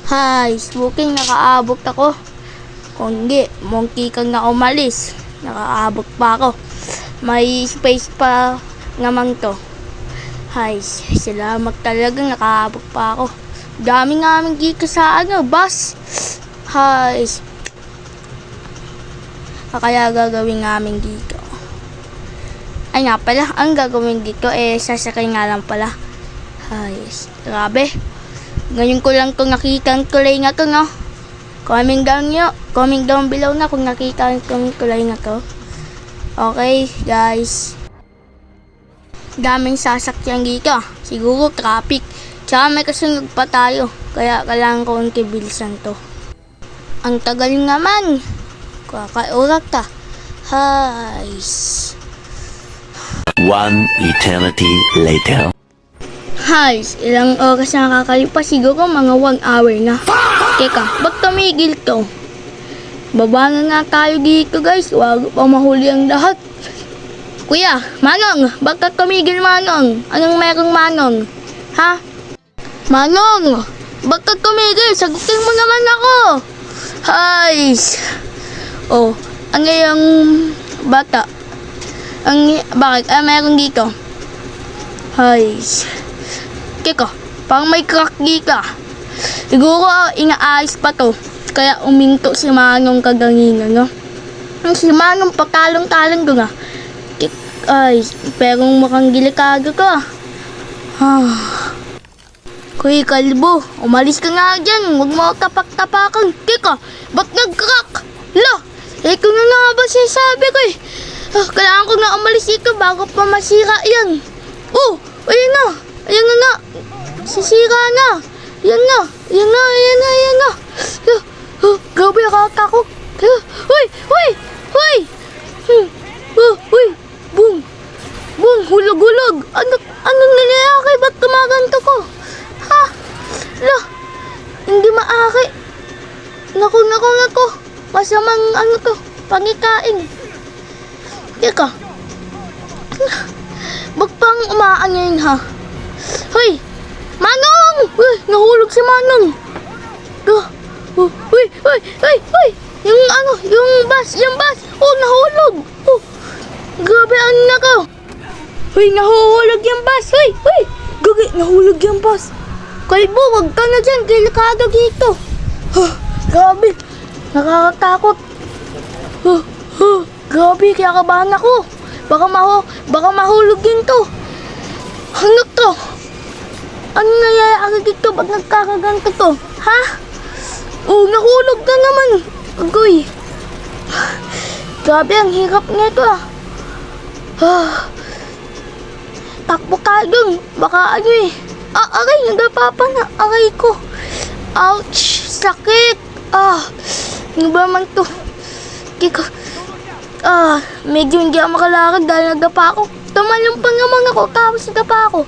Hi, smoking, nakaabot ako. Kung hindi, monkey kang na umalis. Nakaabot pa ako. May space pa naman to. Hi, salamat talaga, nakaabot pa ako. Dami nga aming gika sa bus. Hi. Kaya gagawin namin dito. Ay nga pala, ang gagawin dito sasakay nga lang pala. Hi, grabe. Ngayon ko lang itong nakita ang kulay nga to, no? Comment down below na kung nakita itong kulay nga to. Okay, guys. Daming sasakyan dito. Siguro traffic. Tsaka may kasunod pa tayo. Kaya kailangan ko ang tibilisan to. Ang tagal naman. Kakaurak ka. Hi. One eternity later. Hi, ilang oras na nakakalipas, siguro mga 1 hour na. Teka, ba't tumigil to? Baba na nga tayo dito, guys. Huwag pa mahuli ang lahat. Kuya, Manong, bakit tumigil, Manong? Anong merong, Manong? Ha? Manong, bakit tumigil? Sagutin mo naman ako. Hi. Oh, ano yung bata? Bakit? Meron dito. Hi. Teka, parang may crack dito. Siguro inaayos pa to. Kaya uminto si Manong kaganina, no? Si Manong patalong-talong ko nga. Ay, pero mukhang gilikado ka. Kuya Kalbo, umalis ka nga dyan. Huwag mo tapak-tapakan. Teka, ba't nag-crack? La, ikaw na nga ba sinasabi ko eh. Kailangan ko na umalis dito bago pa masira yan. Oh, ayun na. Ayan na na. Sisira na. Ayan na. Ayan na. Ayan na. Ayan na. Grabe, nakatakot. Uy! Uy! Uy! Uy! Boom! Boom! Hulog-hulog! Anong nangyayari? Ba't tumaganto ko? Ha? La! Hindi maari. Naku. Masamang to? Pangikain. Teka. Ba't pang umaan ngayon, ha? Hoy! Manong! Uy! Nahulog si Manong! Uy! Yung bus! Oh, nahulog! Oh! Grabe, ano na ko? Uy, nahuhulog yung bus! Uy! Gagi, nahulog yung bus! Kalbo, wag ka na dyan! Delikado dito! Grabe! Nakakatakot! Grabe, kaya kabahan ako! Baka mahulog yun to! Ano to? Ano nangyayari dito? Ba't nagkakaganto to? Ha? Oh, nahulog na naman! Agoy! Grabe, ang hirap nito Takbo ka dun! Baka aray! Nagapapa na! Aray ko! Ouch! Sakit! Ano ba naman to? Medyo hindi ako makalakad dahil nagapa ako. Tumalong pa naman ako tapos nagapa ako.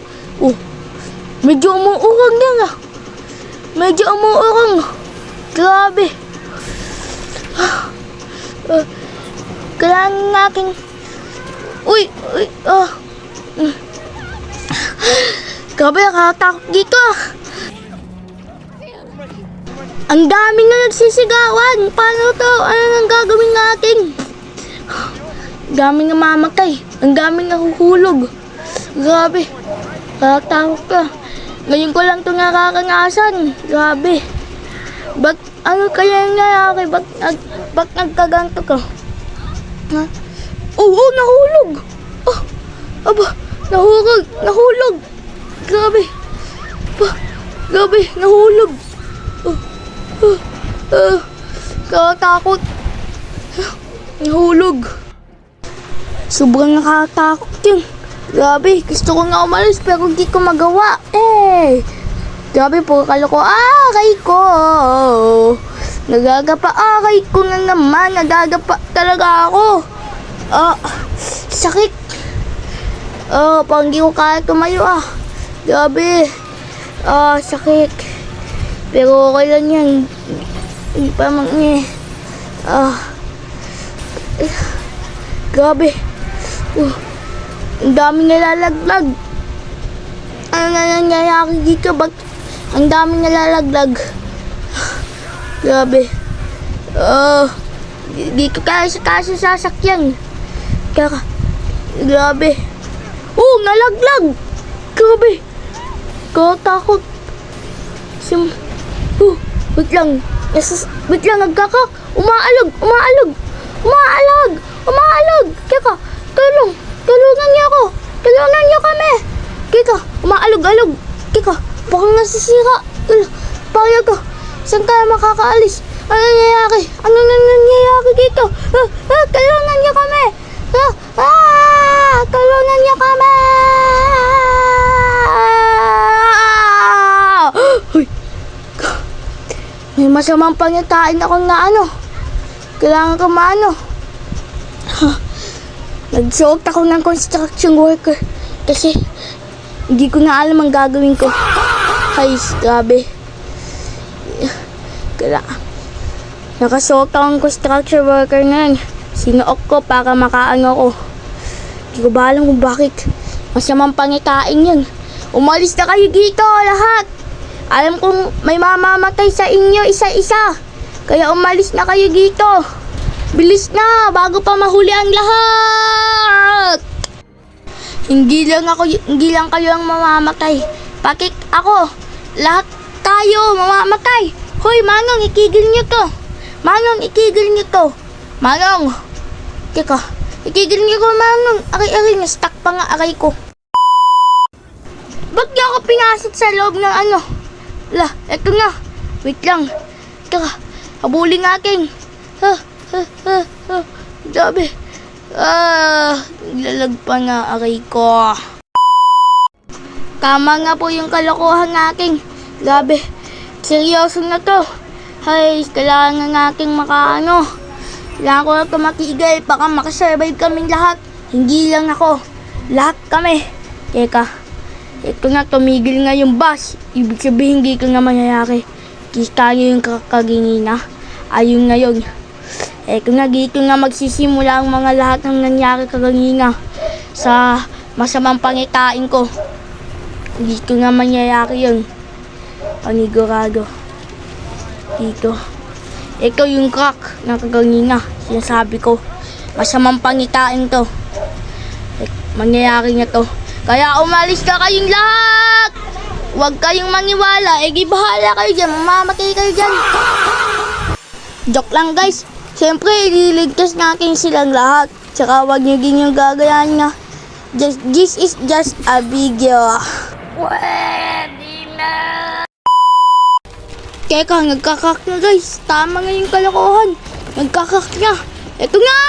Oh, medyo umuurang yan Medyo umuurang. Grabe. Kailangan natin. Uy. Grabe, nakakatakot dito Ang dami na nagsisigawan. Paano to? Ano nang gagawin natin? Daming namamatay. Ang daming nahuhulog. Grabe. Nakakatakot ka. Ngayon ko lang ito nakakanasan. Grabe. Ba't ano kaya nangyayari? Ba't nagkaganto ka? Ha? Oo, nahulog. Aba, nahulog. Grabe. Grabe, nahulog. Nakakatakot. Nahulog. Sobrang nakakatakot yun. Grabe, gusto ko nga umalis pero hindi ko magawa. Grabe po, kaloko. Aray ko. Nagagapa. Aray ko na naman. Nagagapa talaga ako. Sakit. Parang hindi ko kaya tumayo Grabe. Sakit. Pero okay lang yan. Hindi pa grabe. Ang daming nalalaglag. Ano na nangyayari dito? Ba't ang daming nalalaglag? Grabe. Di ko kaya sa sasakyan. Kaya, grabe. Nalaglag. Grabe. Takot. Wait lang. Wait lang, nagkakak. Umaalog. Kaya, tulungan niyo ako. Tulungan niyo kami. Kaya, umaalog. Kaya, baka nasisira. Paano ko? Saan tayo makakaalis? Ano nangyayari? Ano nangyayari dito? Tulungan niyo kami. Tulungan niyo kami. Uy. May masamang pangitain akong na ano. Kailangan ko maano. Nagsuot ako ng construction worker kasi hindi ko na alam ang gagawin ko. Guys, grabe. Nakasuot akong construction worker ngayon. Sinuot ko para makaano ko. Hindi ko ba alam kung bakit. Masamang pangitain yun. Umalis na kayo dito lahat. Alam kong may mamamatay sa inyo isa-isa. Kaya umalis na kayo dito. Bilis na bago pa mahuli ang lahat. Hindi lang kayo ang mamamatay. Pakik ako. Lahat tayo mamamatay. Hoy, Manong, ikigil niyo to. Manong, teka, ikigil niyo ko, Manong. Aray, na-stuck pa nga aray ko. Ba't niyo ako pinasok sa loob ng ano? Eto na. Wait lang. Teka, habulin natin. Grabe. Lalag pa na aray ko. Tama nga po yung kalokohan natin. Grabe. Seryoso na to. Hay, kailangan natin makaano. Kailangan ko na ito makigay. Baka makasurvive kaming lahat. Hindi lang ako. Lahat kami. Teka. Ito na, tumigil nga yung bus. Ibig sabihin, hindi ko na mangyayari. Kita nyo yung kakagingina. Ayun ngayon. Ito na, dito na magsisimula ang mga lahat ng nangyari kagangina. Sa masamang pangitain ko. Dito na mangyayari yun. Panigurado. Dito. Ito yung crack na kagangina. Sinasabi ko. Masamang pangitain to. Mangyayari na to. Kaya umalis ka kayong lahat! Huwag kayong maniwala. Bahala kayo dyan. Mamamatay kayo dyan. Joke lang, guys. Siyempre, ililigtas natin silang lahat. Tsaka huwag nyo din yung gagayahin na. This is just a video. Pwede na! Teka, nagkakak na, guys. Tama nga yung kalokohan. Nagkakak na. Ito nga!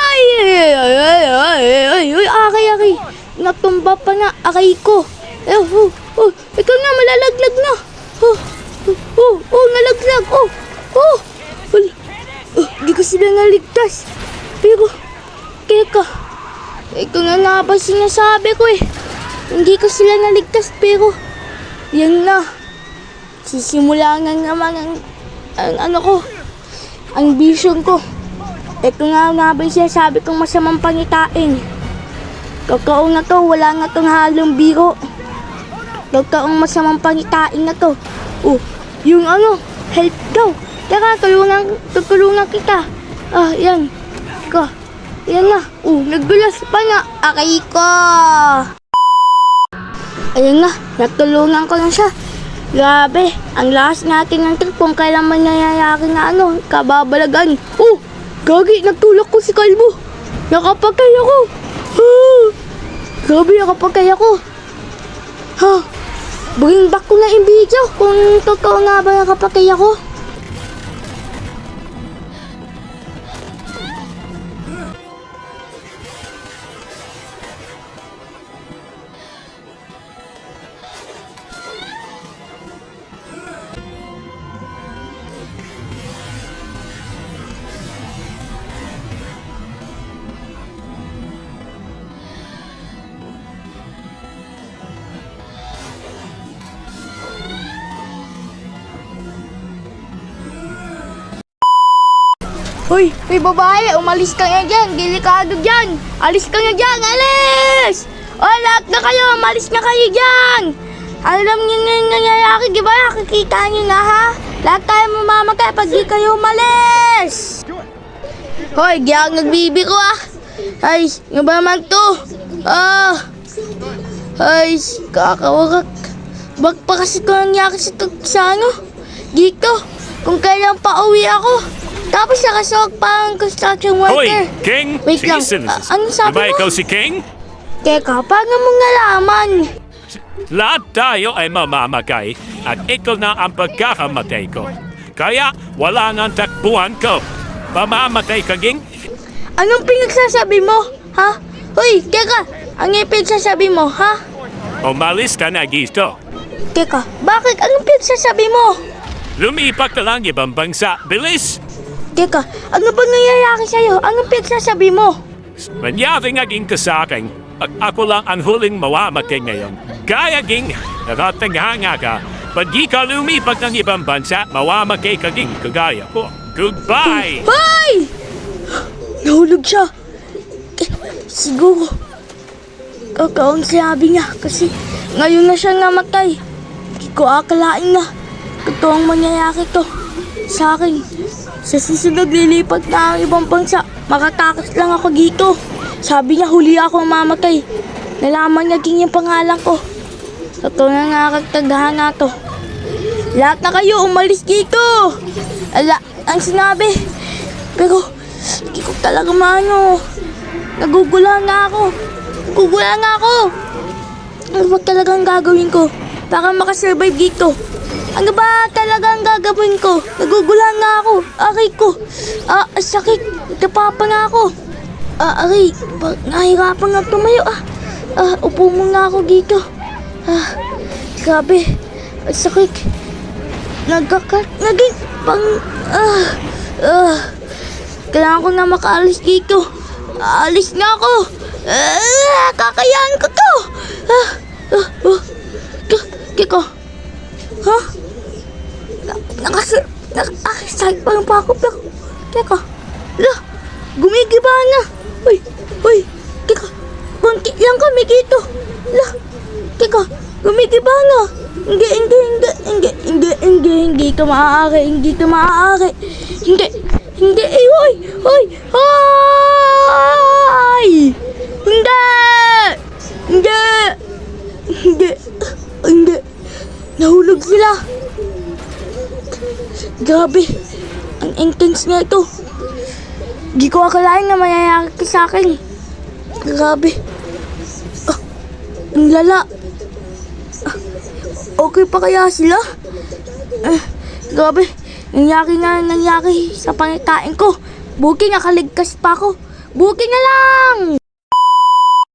Aray. Natumba pa na aray ko. Ito na, malalaglag na. Nalaglag. Di ko sila naligtas. Pero, teka. Ito na ba sinasabi ko eh. Hindi ko sila naligtas, pero, yan na. Sisimula nga naman ang vision ko. Ito nga ba yung sinasabi kong masamang pangitain. Kakaong na to, wala nga tong halong biro. Kakaong masamang pangitain na to. Yung help daw. Tara, tutulungan kita. Yan. Yan na. Nagdulas pa na. Aray ko. Ayan na, natulungan ko na siya. Grabe, ang lakas natin ng trip kung kailan man nangyayari na kababalagan. Gagi, nagtulak ko si Kalbo. Nakapagkay ako. Grabe, nakapagkay ako. Bring back ko na yung video kung totoo nga ba nakapagkay ako. Hoy, babae, umalis ka nga dyan. Delikado dyan. Alis ka nga dyan, alis! Lahat na kayo, umalis na kayo dyan. Alam niyo na yung nangyayari, di ba? Nakikita niyo na, ha? Lahat tayo mamamatay pag di kayo umalis! Hoy, di ako nagbibi ko ah! Ay, nga ba naman to? Ay, kakawagak. Bag pa kasi ko nangyari sa dito, kung kailan pa uwi ako. Tapos nakasawag pa ang construction worker. Hoy, King! Wait Sige, lang, sinunod. ano sabi Diba mo? ikaw si King? Teka, paano mo nalaman? Lahat tayo ay mamamatay at ikaw na ang pagkakamatay ko. Kaya wala nang takbuhan ko. Mamamatay ka, King? Anong pinagsasabi mo? Ha? Hoy, teka, ano yung pinagsasabi mo, ha? Umalis ka na dito. Teka, bakit? Anong pinagsasabi mo? Lumipat ka lang ibang bansa. Bilis! Teka, ano ba nangyayari sa'yo? Anong pinagsasabi mo? Mangyari nga King ka sa akin at ako lang ang huling mawamatay ngayon. Kaya King, nakatanghanga ka. Pag di ka lumipat ng ibang bansa, mawamatay ka King kagaya ko. Goodbye! Hoy! Nahulog siya. Siguro, kakaong sinabi niya kasi ngayon na siya namatay. Hindi ko akalain na totoong mangyayari to sa akin. Sa susunod lilipat na ang ibang bansa. Makatakas lang ako dito. Sabi niya huli ako mamatay. Nalaman niya King yung pangalan ko. Totoo na nakakagtagahan na to. Lahat na kayo umalis dito. Ala, ang sinabi. Pero, hindi ko talaga maano. Nagugulan na ako. Ano ba talagang gagawin ko para makasurvive dito? Ano ba talagang gagawin ko? Nagugulan na ako. Aray ko. Sakit. Napapa na ako. Aray. Nahirapan nga tumayo. Upo muna ako dito. Grabe. Sakit. Naging pang... Kailangan ko na makaalis dito. Aalis na ako. Kakayahan ko to. Kiko. Ha? Nakasahit pa yung pako. Pero, teka. Gumigiba na. Uy. Teka. Kunti lang kami dito. Teka. Gumigiba na. Hindi ka maaari. Hindi. Hindi. Nahulog sila. Grabe. Ang intense na ito. Di ko akalain na mayayari ka sa akin. Grabe. Ang lala. Okay pa kaya sila? Grabe. Nangyari sa pangikain ko. Buki nakaligtas pa ako. Buki na lang!